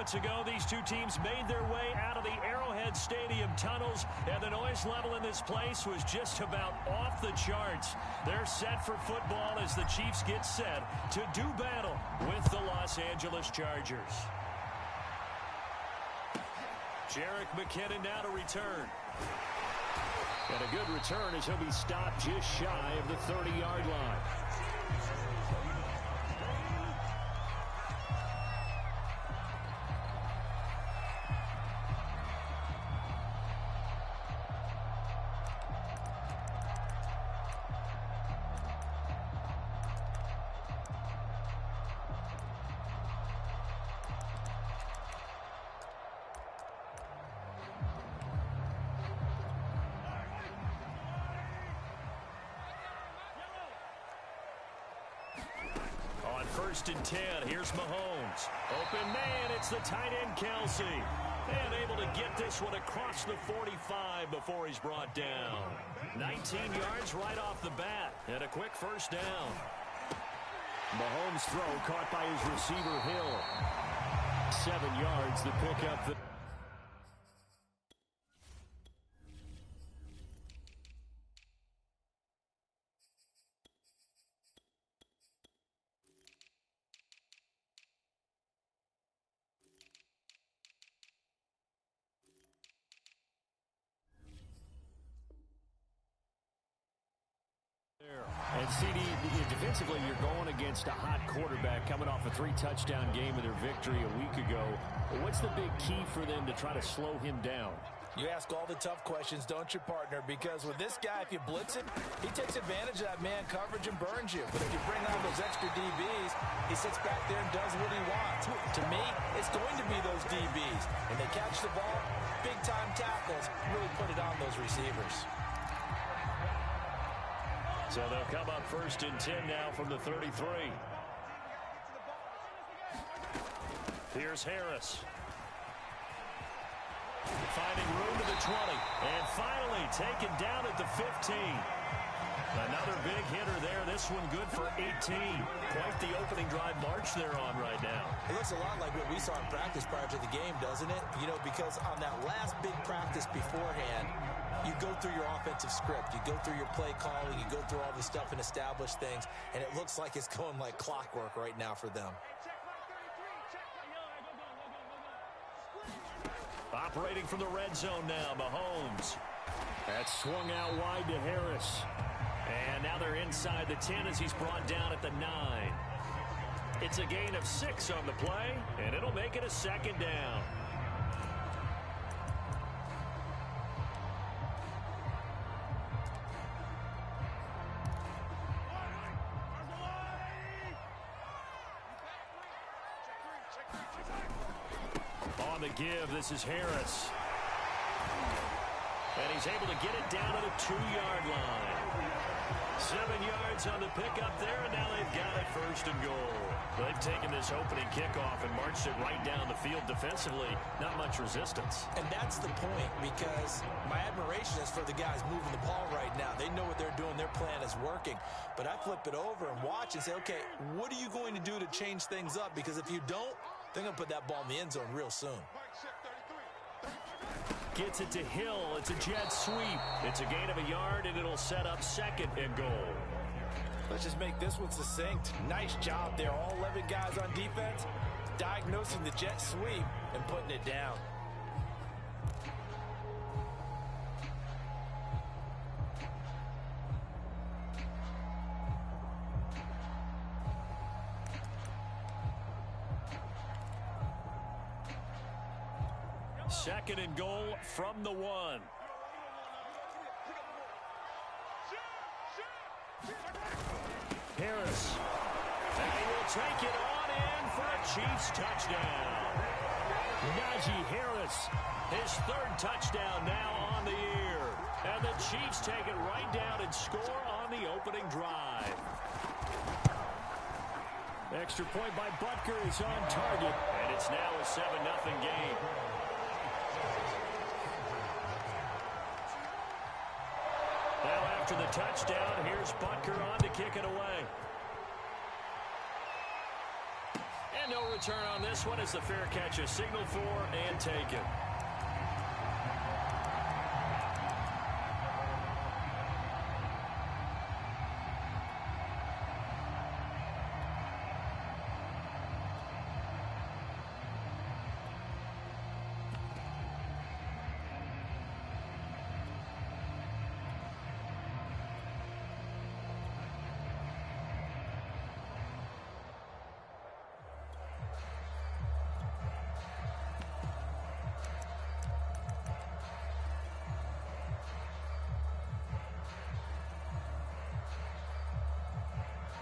moments ago, these two teams made their way out of the Arrowhead Stadium tunnels, and the noise level in this place was just about off the charts. They're set for football as the Chiefs get set to do battle with the Los Angeles Chargers. Jerick McKinnon now to return. And a good return as he'll be stopped just shy of the 30-yard line. On 1st and 10, here's Mahomes. Open man, it's the tight end Kelsey. And able to get this one across the 45 before he's brought down. 19 yards right off the bat, and a quick first down. Mahomes' throw caught by his receiver Hill. 7 yards to pick up the... And CD, defensively, you're going against a hot quarterback coming off a 3-touchdown game of their victory a week ago. What's the big key for them to try to slow him down? You ask all the tough questions, don't you, partner? Because with this guy, if you blitz him, he takes advantage of that man coverage and burns you. But if you bring on those extra DBs, he sits back there and does what he wants. To me, it's going to be those DBs. And they catch the ball, big-time tackles, really put it on those receivers. So they'll come up 1st and 10 now from the 33. Here's Harris. Finding room to the 20. And finally taken down at the 15. Another big hitter there. This one good for 18. Quite the opening drive march they're on right now. It looks a lot like what we saw in practice prior to the game, doesn't it? You know, because on that last big practice beforehand, you go through your offensive script. You go through your play calling. You go through all the stuff and establish things. And it looks like it's going like clockwork right now for them. Operating from the red zone now, Mahomes. That's swung out wide to Harris. And now they're inside the 10 as he's brought down at the 9. It's a gain of 6 on the play, and it'll make it a 2nd down. On the give, this is Harris. And he's able to get it down to the 2-yard line. 7 yards on the pickup there, and now they've got it 1st and goal. They've taken this opening kickoff and marched it right down the field defensively. Not much resistance. And that's the point, because my admiration is for the guys moving the ball right now. They know what they're doing. Their plan is working. But I flip it over and watch and say, okay, what are you going to do to change things up? Because if you don't, they're going to put that ball in the end zone real soon. Gets it to Hill. It's a jet sweep. It's a gain of a yard, and it'll set up 2nd and goal. Let's just make this one succinct. Nice job there. All 11 guys on defense diagnosing the jet sweep and putting it down. Second and goal from the 1. Harris. And he will take it on in for a Chiefs touchdown. Najee Harris, his 3rd touchdown now on the year. And the Chiefs take it right down and score on the opening drive. Extra point by Butker is on target. And it's now a 7-0 game. Now after the touchdown, here's Butker on to kick it away. And no return on this one is the fair catch is signaled for and taken.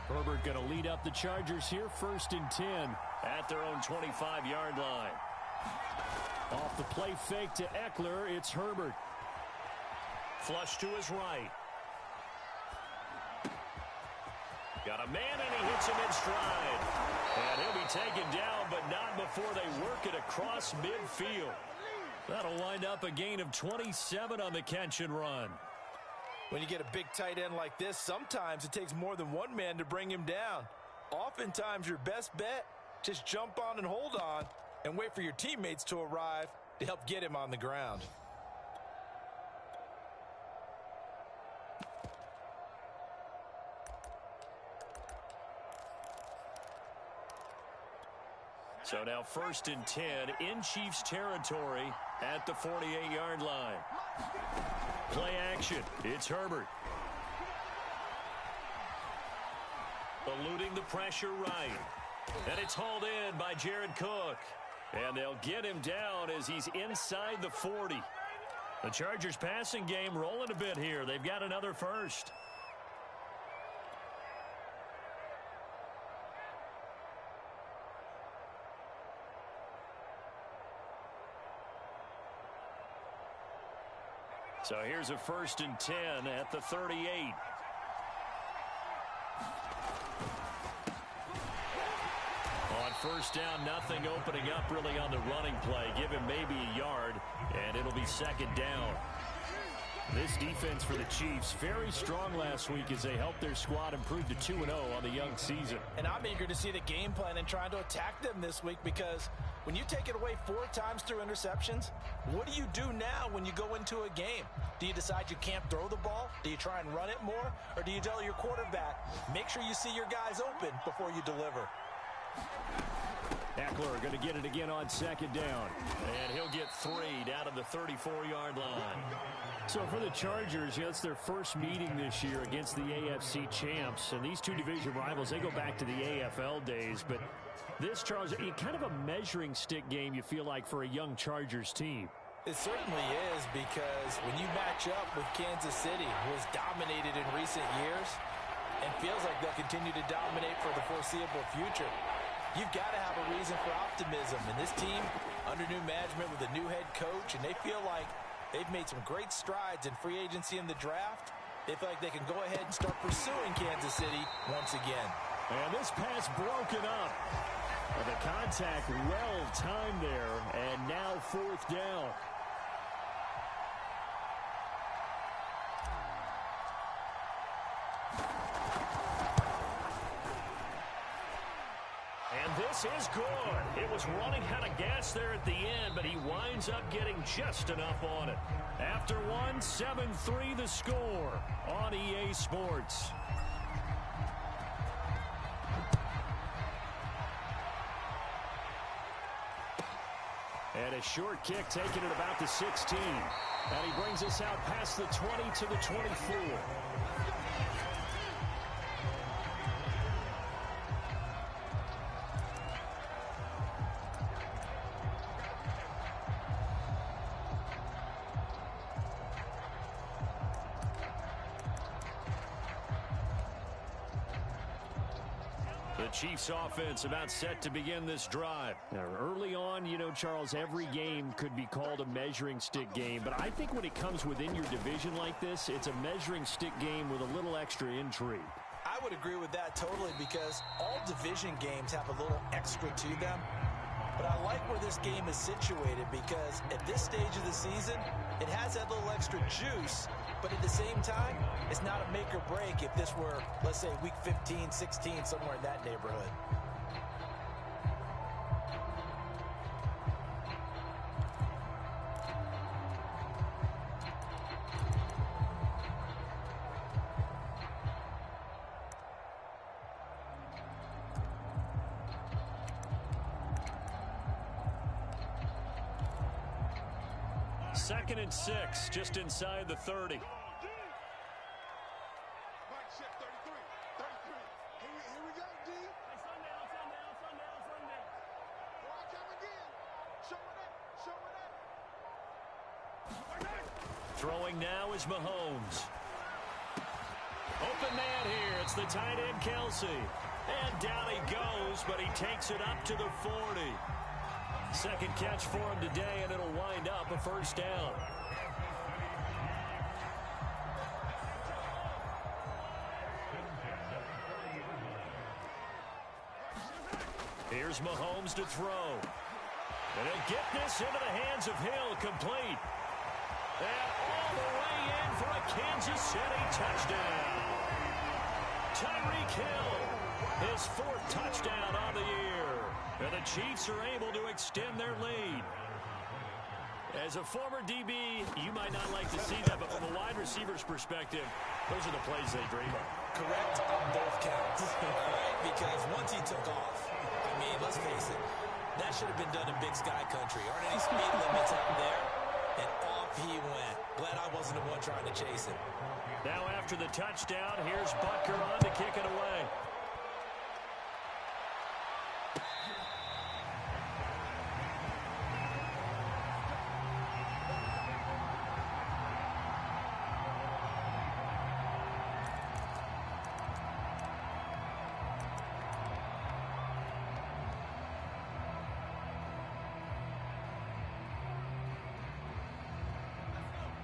Herbert going to lead up the Chargers here, 1st and 10 at their own 25-yard line. Off the play fake to Eckler, it's Herbert. Flush to his right. Got a man, and he hits him in stride. And he'll be taken down, but not before they work it across midfield. That'll wind up a gain of 27 on the catch and run. When you get a big tight end like this, sometimes it takes more than one man to bring him down. Oftentimes, your best bet, just jump on and hold on and wait for your teammates to arrive to help get him on the ground. So now 1st and 10 in Chiefs territory at the 48-yard line. Play action. It's Herbert. Eluding the pressure right. And it's hauled in by Jared Cook. And they'll get him down as he's inside the 40. The Chargers passing game rolling a bit here. They've got another first. So here's a 1st and 10 at the 38. On 1st down, nothing opening up really on the running play. Give him maybe a yard, and it'll be 2nd down. This defense for the Chiefs, very strong last week as they helped their squad improve to 2-0 on the young season. And I'm eager to see the game plan and trying to attack them this week, because when you take it away 4 times through interceptions, what do you do now when you go into a game? Do you decide you can't throw the ball? Do you try and run it more? Or do you tell your quarterback, make sure you see your guys open before you deliver? Eckler going to get it again on 2nd down. And he'll get 3 down to the 34-yard line. So for the Chargers, it's their first meeting this year against the AFC champs. And these two division rivals, they go back to the AFL days. But this, Charles, kind of a measuring stick game, you feel like, for a young Chargers team. It certainly is, because when you match up with Kansas City, who has dominated in recent years and feels like they'll continue to dominate for the foreseeable future, you've got to have a reason for optimism. And this team, under new management with a new head coach, and they feel like they've made some great strides in free agency in the draft. They feel like they can go ahead and start pursuing Kansas City once again. And this pass broken up. The contact well timed there, and now 4th down. And this is good. It was running out of gas there at the end, but he winds up getting just enough on it. After one, 7-3 the score on EA Sports. And a short kick taken at about the 16. And he brings us out past the 20 to the 24. Chiefs offense about set to begin this drive. Now, early on, you know, Charles, every game could be called a measuring stick game, but I think when it comes within your division like this, it's a measuring stick game with a little extra intrigue. I would agree with that totally, because all division games have a little extra to them. But I like where this game is situated, because at this stage of the season, it has that little extra juice, but at the same time, it's not a make or break if this were, let's say, week 15, 16, somewhere in that neighborhood. 2nd and 6, just inside the 30. Throwing now is Mahomes. Open man here. It's the tight end, Kelsey. And down he goes, but he takes it up to the 40. Second catch for him today, and it'll wind up a first down. Here's Mahomes to throw. And he'll get this into the hands of Hill, complete. And all the way in for a Kansas City touchdown. Tyreek Hill, his 4th touchdown on the year. And the Chiefs are able to extend their lead. As a former DB, you might not like to see that, but from a wide receiver's perspective, those are the plays they dream of. Correct on both counts. Right? Because once he took off, I mean, let's face it, that should have been done in Big Sky Country. Aren't any speed limits out there? And off he went. Glad I wasn't the one trying to chase him. Now after the touchdown, here's Butker on to kick it away.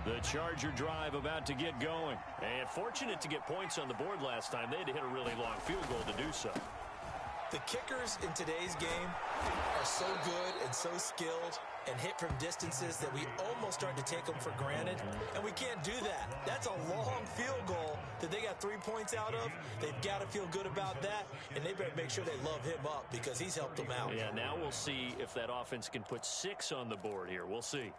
The Charger drive about to get going. And fortunate to get points on the board last time. They had to hit a really long field goal to do so. The kickers in today's game are so good and so skilled and hit from distances that we almost start to take them for granted. And we can't do that. That's a long field goal that they got 3 points out of. They've got to feel good about that. And they better make sure they love him up because he's helped them out. Yeah, now we'll see if that offense can put 6 on the board here. We'll see.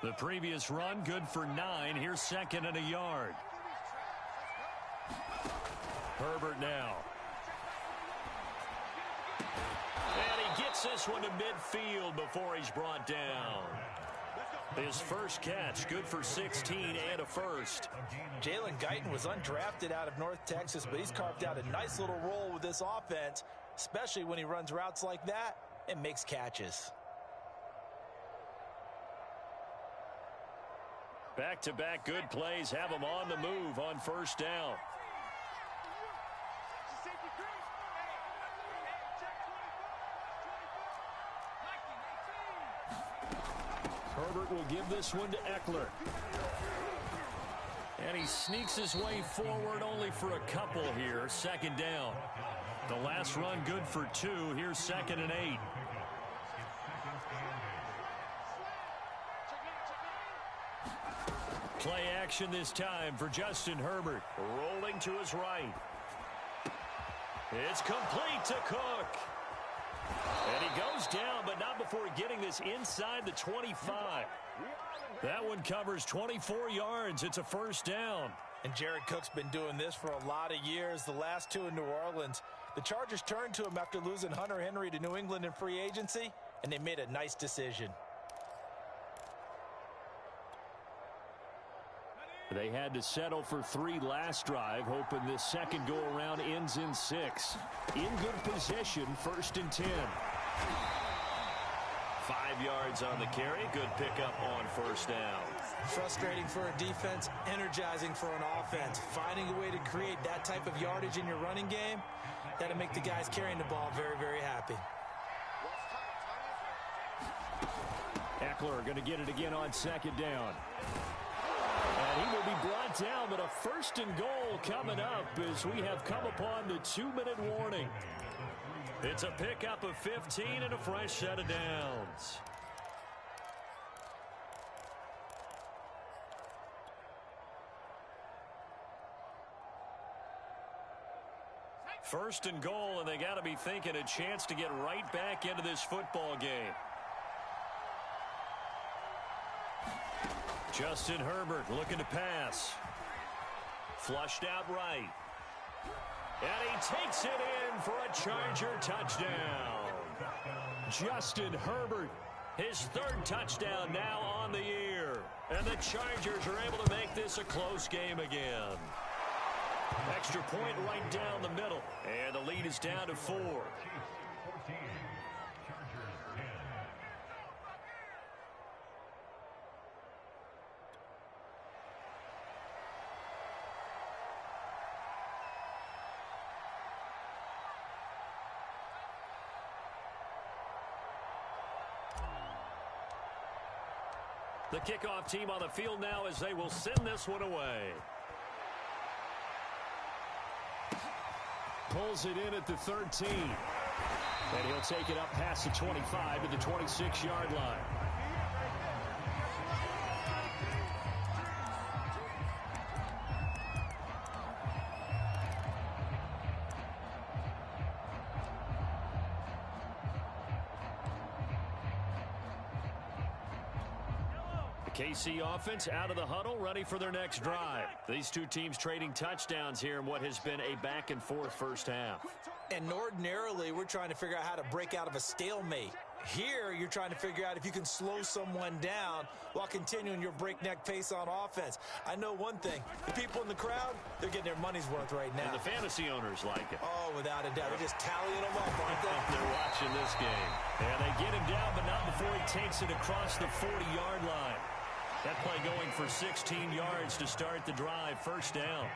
The previous run, good for 9. Here's 2nd and a yard. Herbert now. And he gets this one to midfield before he's brought down. His first catch, good for 16 and a first. Jalen Guyton was undrafted out of North Texas, but he's carved out a nice little role with this offense, especially when he runs routes like that and makes catches. Back-to-back good plays have him on the move on first down. Herbert will give this one to Eckler. And he sneaks his way forward only for a couple here. 2nd down. The last run good for 2. Here's 2nd and 8. Play action this time for Justin Herbert. Rolling to his right. It's complete to Cook. And he goes down, but not before getting this inside the 25. That one covers 24 yards. It's a first down. And Jared Cook's been doing this for a lot of years, the last 2 in New Orleans. The Chargers turned to him after losing Hunter Henry to New England in free agency, and they made a nice decision. They had to settle for 3 last drive, hoping this second go-around ends in 6. In good position, 1st and 10. 5 yards on the carry. Good pickup on first down. Frustrating for a defense, energizing for an offense. Finding a way to create that type of yardage in your running game, that'll make the guys carrying the ball very, very happy. Eckler going to get it again on 2nd down. And he will be brought down, but a 1st and goal coming up as we have come upon the 2-minute warning. It's a pickup of 15 and a fresh set of downs. First and goal, and they got to be thinking a chance to get right back into this football game. Justin Herbert looking to pass. Flushed out right. And he takes it in for a Charger touchdown. Justin Herbert, his third touchdown now on the year. And the Chargers are able to make this a close game again. Extra point right down the middle. And the lead is down to 4. The kickoff team on the field now as they will send this one away. Pulls it in at the 13. And he'll take it up past the 25 to the 26-yard line. KC offense out of the huddle, ready for their next drive. These two teams trading touchdowns here in what has been a back-and-forth first half. And ordinarily, we're trying to figure out how to break out of a stalemate. Here, you're trying to figure out if you can slow someone down while continuing your breakneck pace on offense. I know one thing. The people in the crowd, they're getting their money's worth right now. And the fantasy owners like it. Oh, without a doubt. They're just tallying them up, aren't they? They're watching this game. And they get him down, but not before he takes it across the 40-yard line. That play going for 16 yards to start the drive. First down.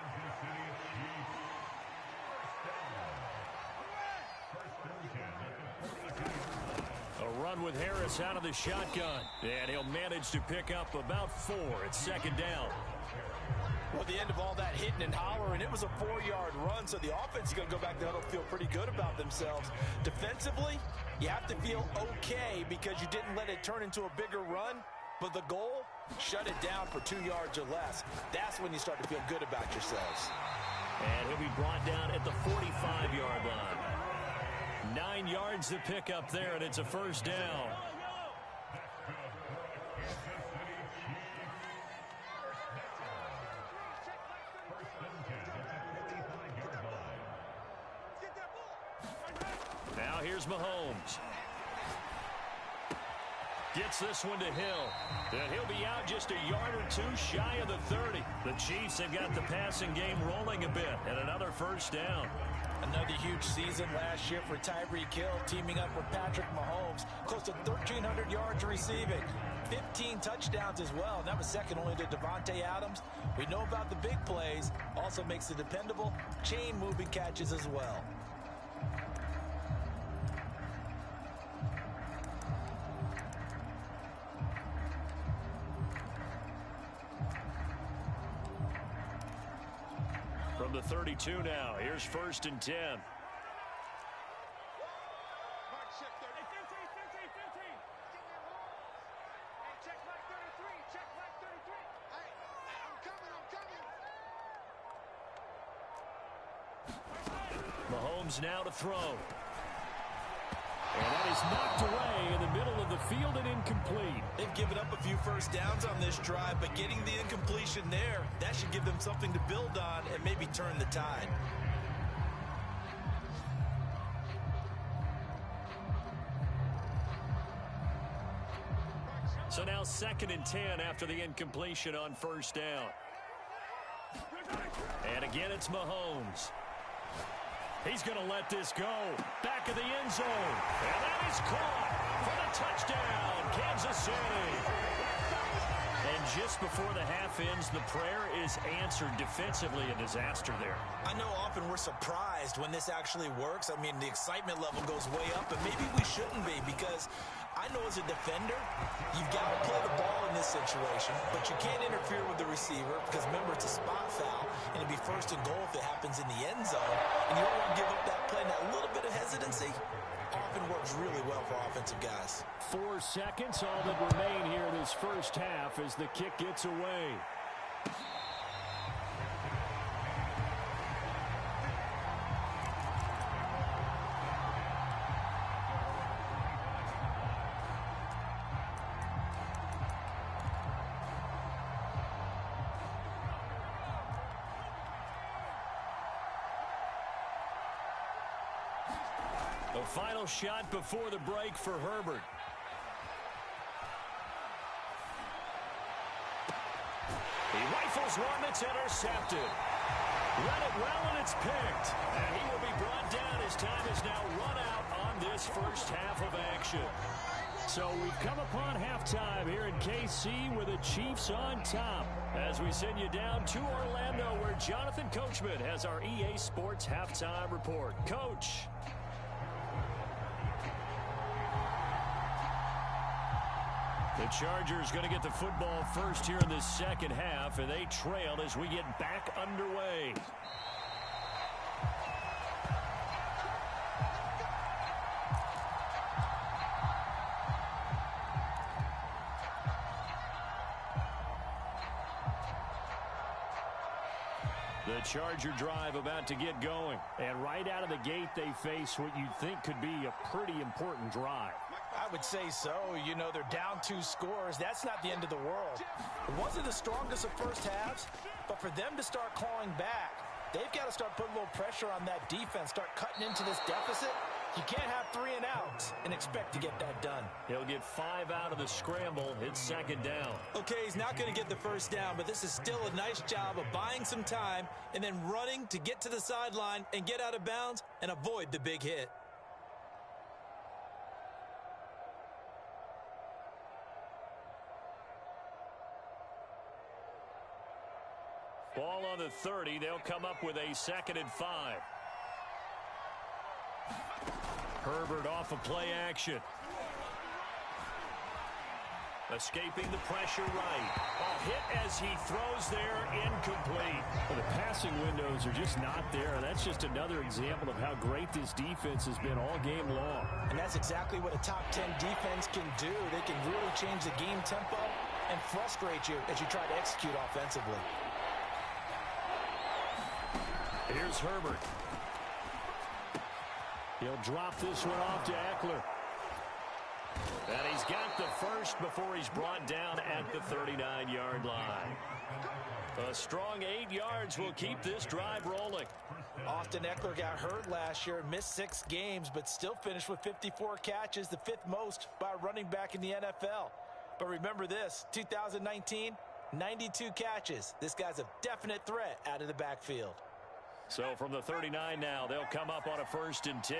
A run with Harris out of the shotgun. And he'll manage to pick up about 4 at second down. Well, at the end of all that hitting and hollering, it was a 4-yard run, so the offense is going to go back to the huddle, feel pretty good about themselves. Defensively, you have to feel okay because you didn't let it turn into a bigger run. But the goal, shut it down for 2 yards or less. That's when you start to feel good about yourselves. And he'll be brought down at the 45-yard line. 9 yards to pick up there, and it's a first down. Now here's Mahomes. Gets this one to Hill. And he'll be out just a yard or two shy of the 30. The Chiefs have got the passing game rolling a bit. And another first down. Another huge season last year for Tyreek Hill, teaming up with Patrick Mahomes. Close to 1,300 yards receiving. 15 touchdowns as well. And that was second only to Devontae Adams. We know about the big plays. Also makes the dependable chain-moving catches as well. From the 32 now, here's 1st and 10. Mahomes now to throw. And that is knocked away in the middle of the field and incomplete. They've given up a few first downs on this drive, but getting the incompletion there, that should give them something to build on and maybe turn the tide. So now 2nd and 10 after the incompletion on first down. And again, it's Mahomes. He's going to let this go. Back of the end zone. And that is caught for the touchdown, Kansas City. And just before the half ends, the prayer is answered. Defensively, a disaster there. I know often we're surprised when this actually works. I mean, the excitement level goes way up, but maybe we shouldn't be because I know as a defender, you've got to play the ball in this situation, but you can't interfere with the receiver because, remember, it's a spot foul, and it'd be 1st and goal if it happens in the end zone, and you don't want to give up that play. And that little bit of hesitancy often works really well for offensive guys. 4 seconds, all that remain here this first half as the kick gets away. A final shot before the break for Herbert. He rifles one that's intercepted. Read it well, and it's picked. And he will be brought down. His time is now run out on this first half of action. So we've come upon halftime here in KC with the Chiefs on top. As we send you down to Orlando, where Jonathan Coachman has our EA Sports halftime report. Coach. The Chargers going to get the football first here in the second half, and they trail as we get back underway. The Charger drive about to get going. And right out of the gate, they face what you'd think could be a pretty important drive. I would say so. You know, they're down 2 scores. That's not the end of the world. It wasn't the strongest of first halves, but for them to start clawing back, they've got to start putting a little pressure on that defense, start cutting into this deficit. You can't have 3 and outs and expect to get that done. He'll get 5 out of the scramble. It's second down. Okay, he's not going to get the first down, but this is still a nice job of buying some time and then running to get to the sideline and get out of bounds and avoid the big hit. Ball on the 30. They'll come up with a 2nd and 5. Herbert off of play action. Escaping the pressure right. A hit as he throws there, incomplete. Well, the passing windows are just not there. That's just another example of how great this defense has been all game long. And that's exactly what a top 10 defense can do. They can really change the game tempo and frustrate you as you try to execute offensively. Here's Herbert. He'll drop this one off to Eckler. And he's got the first before he's brought down at the 39-yard line. A strong 8 yards will keep this drive rolling. Austin Eckler got hurt last year, missed 6 games, but still finished with 54 catches, the 5th most by a running back in the NFL. But remember this, 2019, 92 catches. This guy's a definite threat out of the backfield. So from the 39 now, they'll come up on a 1st and 10.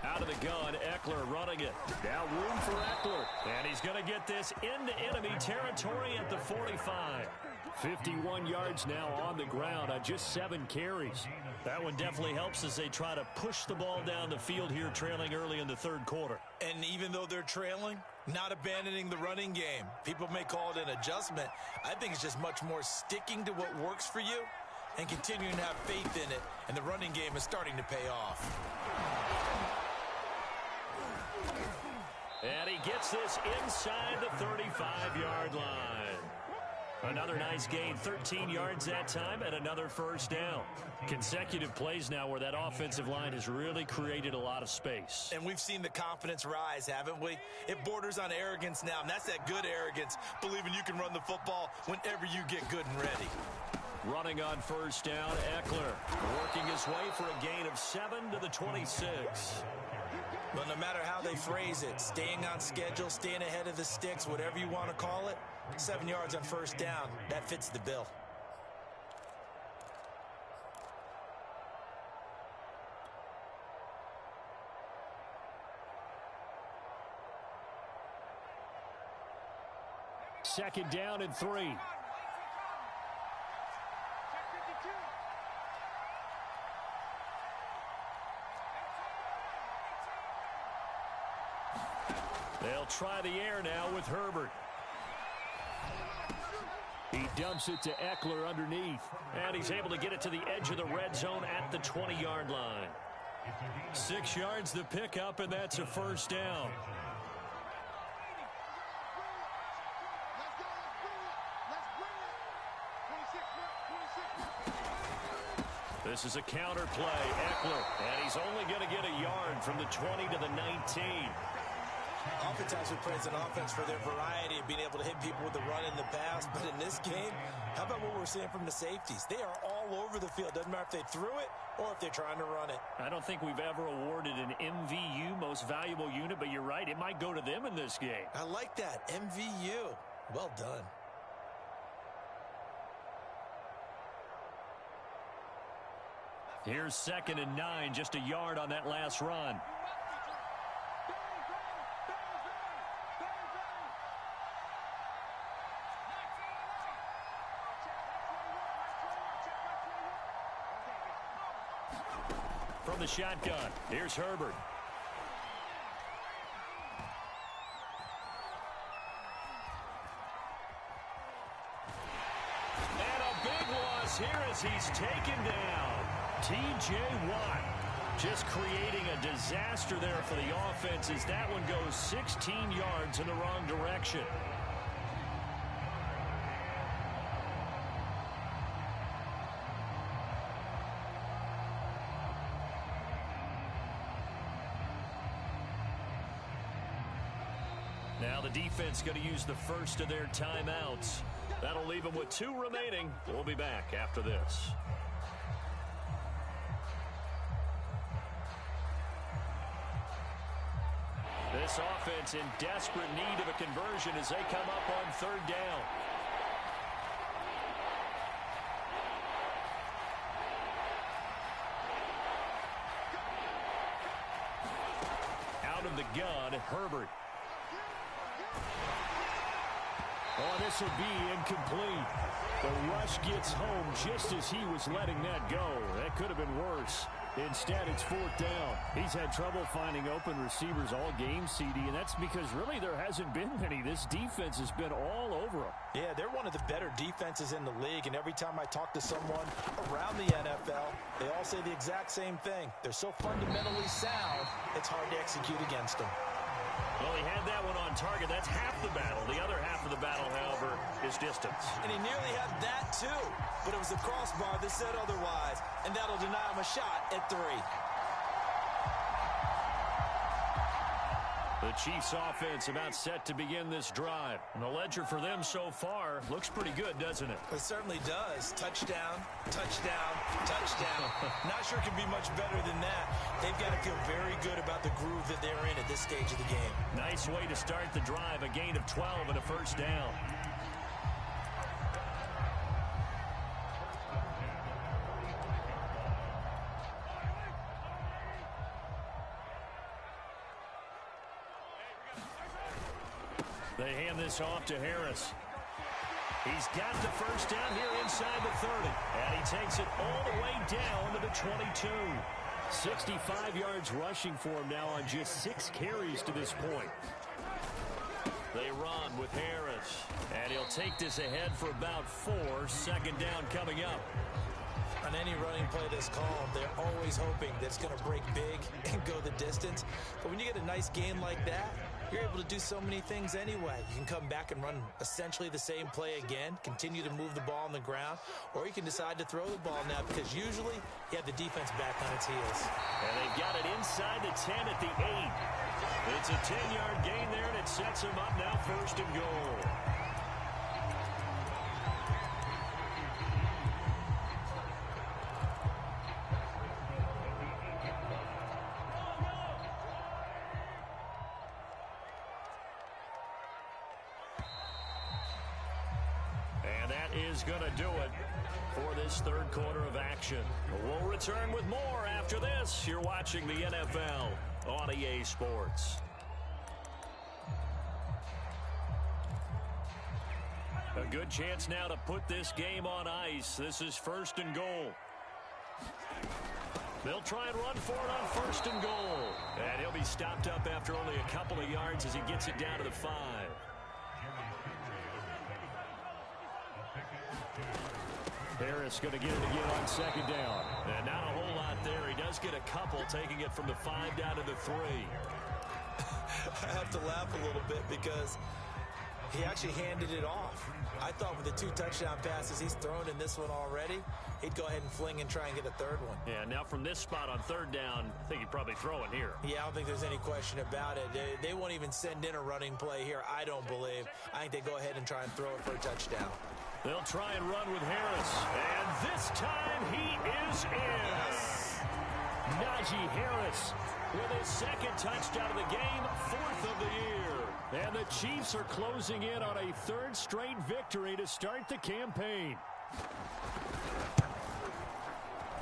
Out of the gun, Eckler running it. Now room for Eckler. And he's going to get this into enemy territory at the 45. 51 yards now on the ground on just 7 carries. That one definitely helps as they try to push the ball down the field here, trailing early in the 3rd quarter. And even though they're trailing, not abandoning the running game. People may call it an adjustment. I think it's just much more sticking to what works for you and continuing to have faith in it. And the running game is starting to pay off. And he gets this inside the 35-yard line. Another nice gain, 13 yards that time, and another 1st down. Consecutive plays now where that offensive line has really created a lot of space. And we've seen the confidence rise, haven't we? It borders on arrogance now, and that's that good arrogance, believing you can run the football whenever you get good and ready. Running on 1st down, Eckler working his way for a gain of 7 to the 26. But no matter how they phrase it, staying on schedule, staying ahead of the sticks, whatever you want to call it, 7 yards on 1st down, that fits the bill. Second down and 3. They'll try the air now with Herbert. He dumps it to Eckler underneath. And he's able to get it to the edge of the red zone at the 20-yard line. 6 yards the pickup, and that's a 1st down. This is a counter play, Eckler, and he's only going to get a yard from the 20 to the 19. Oftentimes we praise an offense for their variety of being able to hit people with the run in the pass, but in this game, how about what we're seeing from the safeties? They are all over the field. Doesn't matter if they threw it or if they're trying to run it. I don't think we've ever awarded an MVU, most valuable unit, but you're right, it might go to them in this game. I like that, MVU. Well done. Here's 2nd and 9, just a yard on that last run. From the shotgun, here's Herbert. And a big loss here as he's taken down. T.J. Watt just creating a disaster there for the offense as that one goes 16 yards in the wrong direction. Now the defense going to use the first of their timeouts. That'll leave them with 2 remaining. We'll be back after this. This offense in desperate need of a conversion as they come up on 3rd down. Out of the gun, Herbert. Oh, this will be incomplete. The rush gets home just as he was letting that go. That could have been worse. Instead, it's 4th down. He's had trouble finding open receivers all game, CD, and that's because really there hasn't been many. This defense has been all over them. Yeah, they're one of the better defenses in the league, and every time I talk to someone around the NFL, they all say the exact same thing. They're so fundamentally sound, it's hard to execute against them. Well, he had that one on target. That's half the battle. The other half of the battle, however, is distance. And he nearly had that, too. But it was the crossbar that said otherwise. And that'll deny him a shot at 3. The Chiefs offense about set to begin this drive. And the ledger for them so far looks pretty good, doesn't it? It certainly does. Touchdown, touchdown, touchdown. Not sure it can be much better than that. They've got to feel very good about the groove that they're in at this stage of the game. Nice way to start the drive. A gain of 12 and a 1st down. They hand this off to Harris. He's got the 1st down here inside the 30. And he takes it all the way down to the 22. 65 yards rushing for him now on just 6 carries to this point. They run with Harris. And he'll take this ahead for about 4. 2nd down coming up. On any running play that's called, they're always hoping that it's going to break big and go the distance. But when you get a nice game like that, you're able to do so many things anyway. You can come back and run essentially the same play again, continue to move the ball on the ground, or you can decide to throw the ball now because usually you have the defense back on its heels. And they've got it inside the 10 at the 8. It's a 10-yard gain there, and it sets them up now 1st and goal. Is going to do it for this 3rd quarter of action. We'll return with more after this. You're watching the NFL on EA Sports. A good chance now to put this game on ice. This is 1st and goal. They'll try and run for it on 1st and goal. And he'll be stopped up after only a couple of yards as he gets it down to the 5. Harris going to get it again on 2nd down. And not a whole lot there. He does get a couple, taking it from the 5 down to the 3. I have to laugh a little bit because he actually handed it off. I thought with the 2 touchdown passes he's thrown in this one already, he'd go ahead and fling and try and get a 3rd one. Yeah, now from this spot on 3rd down, I think he'd probably throw it here. Yeah, I don't think there's any question about it. They won't even send in a running play here, I don't believe. I think they go ahead and try and throw it for a touchdown. They'll try and run with Harris. And this time he is in. Yes. Najee Harris with his second touchdown of the game, 4th of the year. And the Chiefs are closing in on a 3rd straight victory to start the campaign.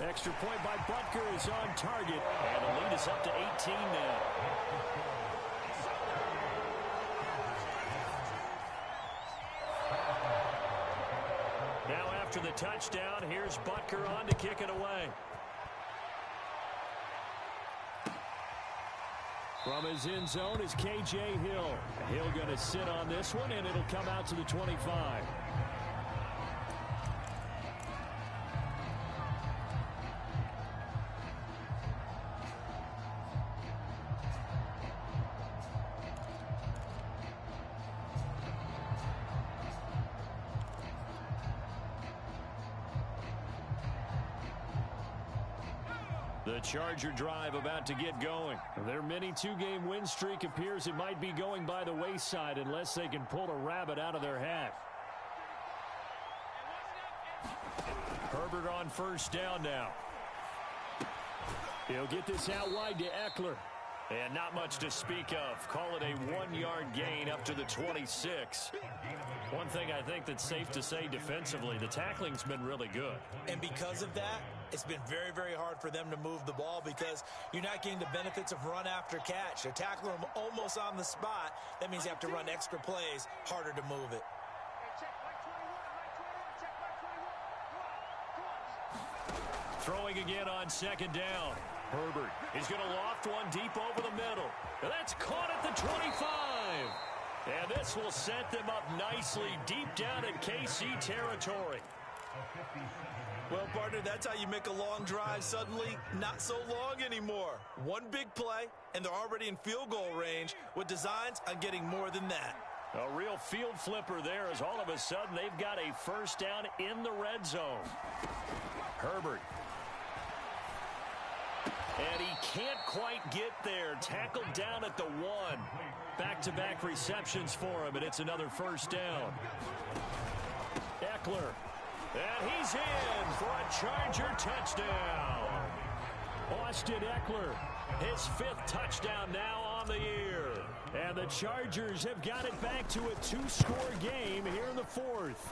Extra point by Butker is on target. And the lead is up to 18 now. Now after the touchdown, here's Butker on to kick it away. From his end zone is K.J. Hill. Hill going to sit on this one, and it'll come out to the 25. The Charger drive about to get going. Their mini 2-game win streak appears it might be going by the wayside unless they can pull a rabbit out of their hat. Herbert on 1st down now. He'll get this out wide to Eckler. And not much to speak of. Call it a 1-yard gain up to the 26. One thing I think that's safe to say defensively, the tackling's been really good. And because of that, it's been very, very hard for them to move the ball because you're not getting the benefits of run after catch. They're tackling them almost on the spot. That means you have to run extra plays, harder to move it. Throwing again on 2nd down. Herbert is going to loft one deep over the middle. And that's caught at the 25. And this will set them up nicely deep down in KC territory. Well, partner, that's how you make a long drive suddenly not so long anymore. One big play, and they're already in field goal range with designs on getting more than that. A real field flipper there as all of a sudden they've got a 1st down in the red zone. Herbert. And he can't quite get there. Tackled down at the 1. Back-to-back receptions for him, and it's another 1st down. Eckler. And he's in for a Charger touchdown. Austin Eckler, his 5th touchdown now on the year. And the Chargers have got it back to a 2-score game here in the 4th.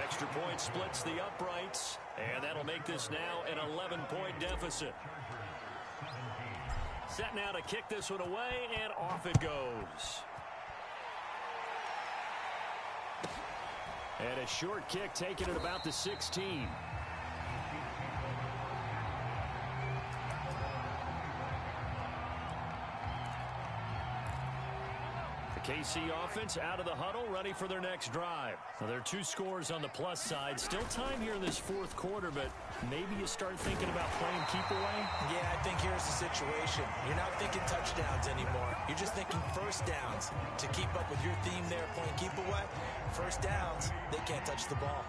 Extra point splits the uprights, and that'll make this now an 11-point deficit. Set now to kick this one away, and off it goes. And a short kick taken at about the 16. The KC offense out of the huddle, ready for their next drive. Now, there are 2 scores on the plus side. Still time here in this 4th quarter, but maybe you start thinking about playing keep away? Yeah, I think here's the situation. You're not thinking touchdowns anymore. You're just thinking 1st downs. To keep up with your theme there, playing keep away, 1st downs, they can't touch the ball.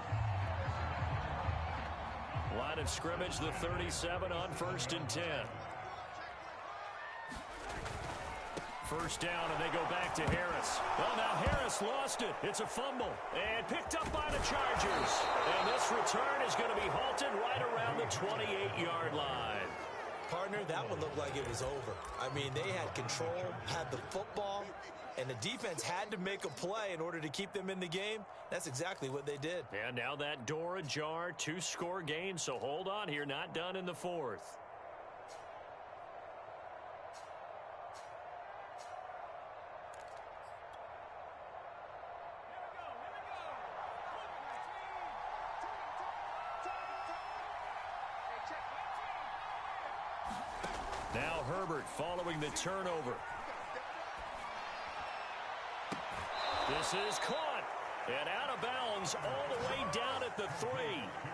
Line of scrimmage, the 37 on 1st and 10. 1st down, and they go back to Harris. Well, now Harris lost it. It's a fumble, and picked up by the Chargers. And this return is going to be halted right around the 28-yard line. Partner, that one looked like it was over. I mean, they had control, had the football, and the defense had to make a play in order to keep them in the game. That's exactly what they did. And now that door ajar, 2-score game, so hold on here, not done in the 4th. Now Herbert following the turnover. This is caught and out of bounds all the way down at the 3.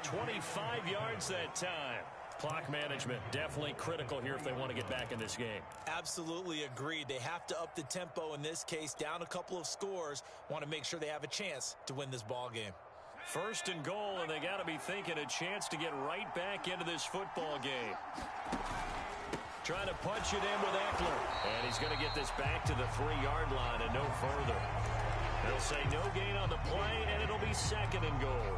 25 yards that time. Clock management definitely critical here if they want to get back in this game. Absolutely agreed. They have to up the tempo in this case, down a couple of scores. Want to make sure they have a chance to win this ball game. 1st and goal, and they got to be thinking a chance to get right back into this football game. Trying to punch it in with Eckler. And he's going to get this back to the 3-yard line and no further. They'll say no gain on the play, and it'll be 2nd and goal.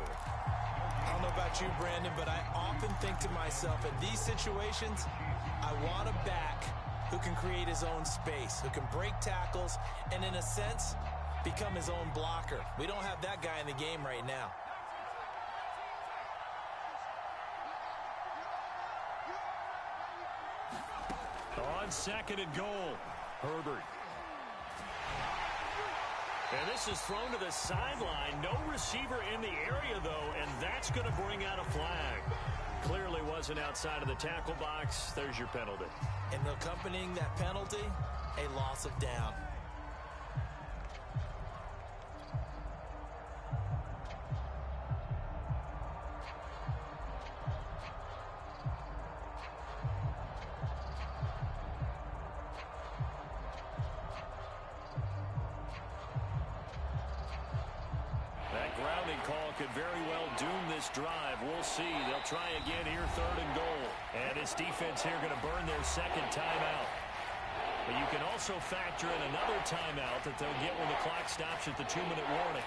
I don't know about you, Brandon, but I often think to myself, in these situations, I want a back who can create his own space, who can break tackles, and in a sense, become his own blocker. We don't have that guy in the game right now. On second and goal, Herbert. And this is thrown to the sideline. No receiver in the area, though, and that's going to bring out a flag. Clearly wasn't outside of the tackle box. There's your penalty. And accompanying that penalty, a loss of down. Call could very well doom this drive. We'll see. They'll try again here, third and goal. And this defense here going to burn their second timeout. But you can also factor in another timeout that they'll get when the clock stops at the 2-minute warning.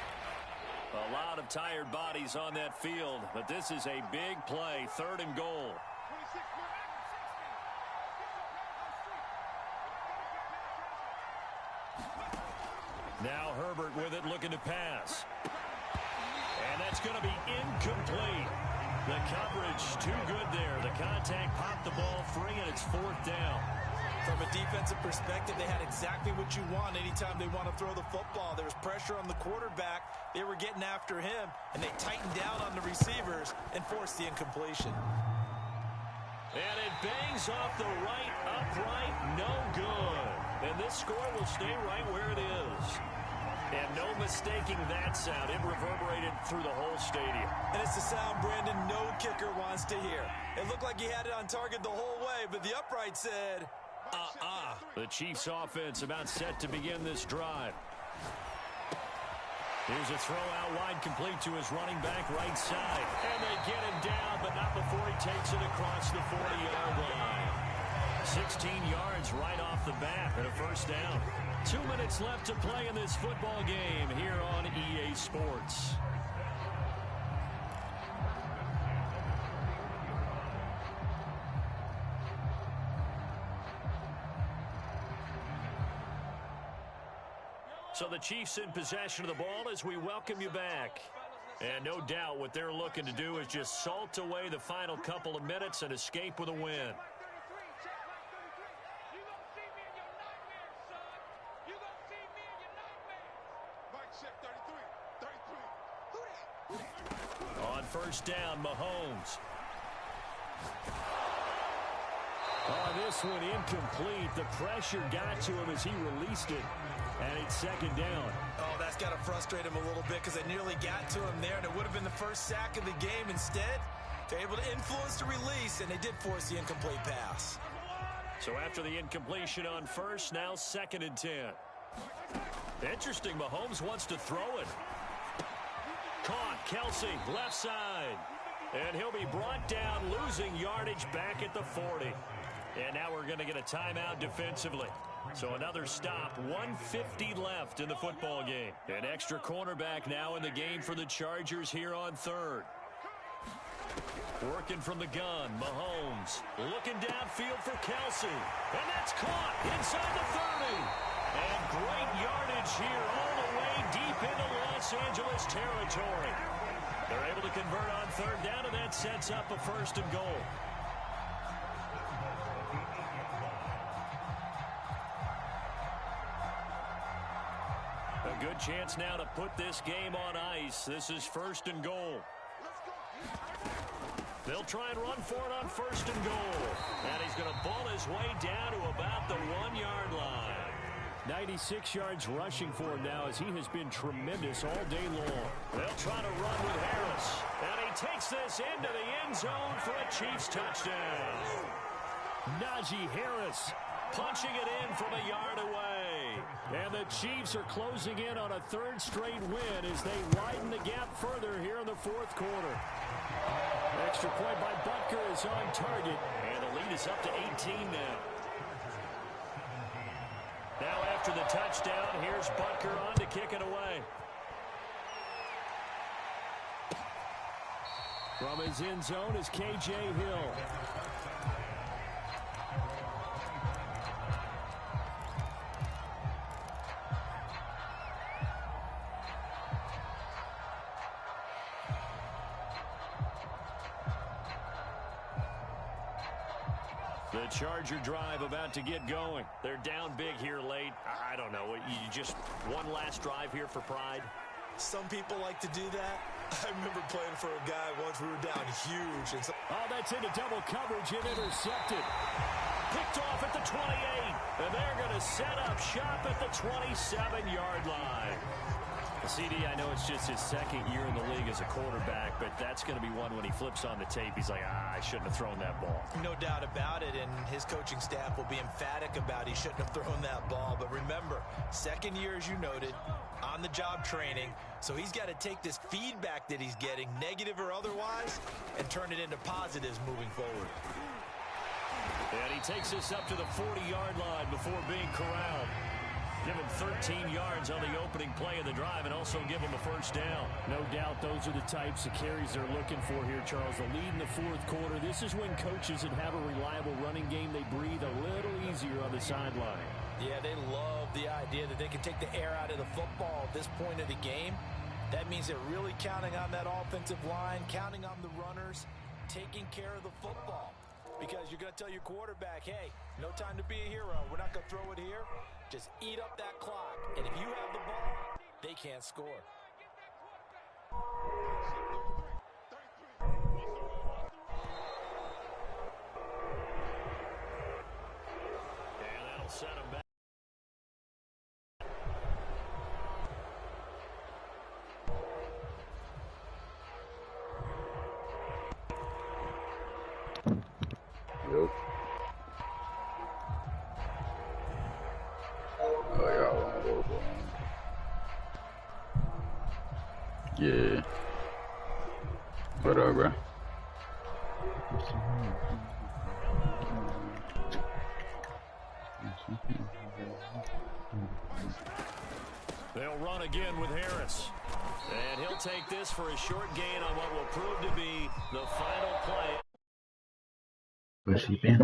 A lot of tired bodies on that field, but this is a big play, third and goal. Now Herbert with it, looking to pass. And that's going to be incomplete. The coverage too good there. The contact popped the ball free, and it's fourth down. From a defensive perspective, they had exactly what you want anytime they want to throw the football. There was pressure on the quarterback. They were getting after him, and they tightened down on the receivers and forced the incompletion. And it bangs off the right upright. No good. And this score will stay right where it is. And no mistaking that sound. It reverberated through the whole stadium. And it's the sound, Brandon, no kicker wants to hear. It looked like he had it on target the whole way, but the upright said, The Chiefs offense about set to begin this drive. Here's a throw out wide, complete to his running back right side. And they get him down, but not before he takes it across the 40-yard line. 16 yards right off the bat and a first down. 2 minutes left to play in this football game here on EA Sports. So the Chiefs in possession of the ball as we welcome you back. And no doubt what they're looking to do is just salt away the final couple of minutes and escape with a win. On first down, Mahomes. Oh, this one incomplete. The pressure got to him as he released it. And it's second down. Oh, that's got to frustrate him a little bit because they nearly got to him there, and it would have been the first sack of the game. Instead, they're able to influence the release, and they did force the incomplete pass. So after the incompletion on first, now second and 10. Interesting, Mahomes wants to throw it. Caught, Kelsey, left side. And he'll be brought down, losing yardage back at the 40. And now we're going to get a timeout defensively. So another stop, 1:50 left in the football game. An extra cornerback now in the game for the Chargers here on third. Working from the gun, Mahomes looking downfield for Kelsey. And that's caught inside the 30. And great yardage here all the way deep into Los Angeles territory. They're able to convert on third down, and that sets up a first and goal. A good chance now to put this game on ice. This is first and goal. They'll try and run for it on first and goal. And he's going to ball his way down to about the 1-yard line. 96 yards rushing for him now as he has been tremendous all day long. They'll try to run with Harris. And he takes this into the end zone for a Chiefs touchdown. Najee Harris punching it in from a yard away. And the Chiefs are closing in on a third straight win as they widen the gap further here in the fourth quarter. Extra point by Butker is on target. And the lead is up to 18 now. Now after the touchdown, here's Butker on to kick it away. From his end zone is K.J. Hill. The Charger drive about to get going. They're down big here late. I don't know. You just one last drive here for pride? Some people like to do that. I remember playing for a guy once we were down huge. And oh, that's into double coverage and intercepted. Picked off at the 28. And they're going to set up shop at the 27-yard line. CD, I know it's just his second year in the league as a quarterback, but that's going to be one when he flips on the tape. He's like, I shouldn't have thrown that ball. No doubt about it, and his coaching staff will be emphatic about he shouldn't have thrown that ball. But remember, second year, as you noted, on-the-job training, so he's got to take this feedback that he's getting, negative or otherwise, and turn it into positives moving forward. And he takes us up to the 40-yard line before being corralled. Give him 13 yards on the opening play of the drive and also give him a first down. No doubt those are the types of carries they're looking for here, Charles. The lead in the fourth quarter. This is when coaches that have a reliable running game, they breathe a little easier on the sideline. Yeah, they love the idea that they can take the air out of the football at this point of the game. That means they're really counting on that offensive line, counting on the runners, taking care of the football. Because you're going to tell your quarterback, hey, no time to be a hero. We're not going to throw it here. Just eat up that clock. And if you have the ball, they can't score. And that'll set him back. Yep. Oh, y'all want to go for him. Yeah. What up, bro? They'll run again with Harris. And he'll take this for a short gain on what will prove to be the final play. Where's he been?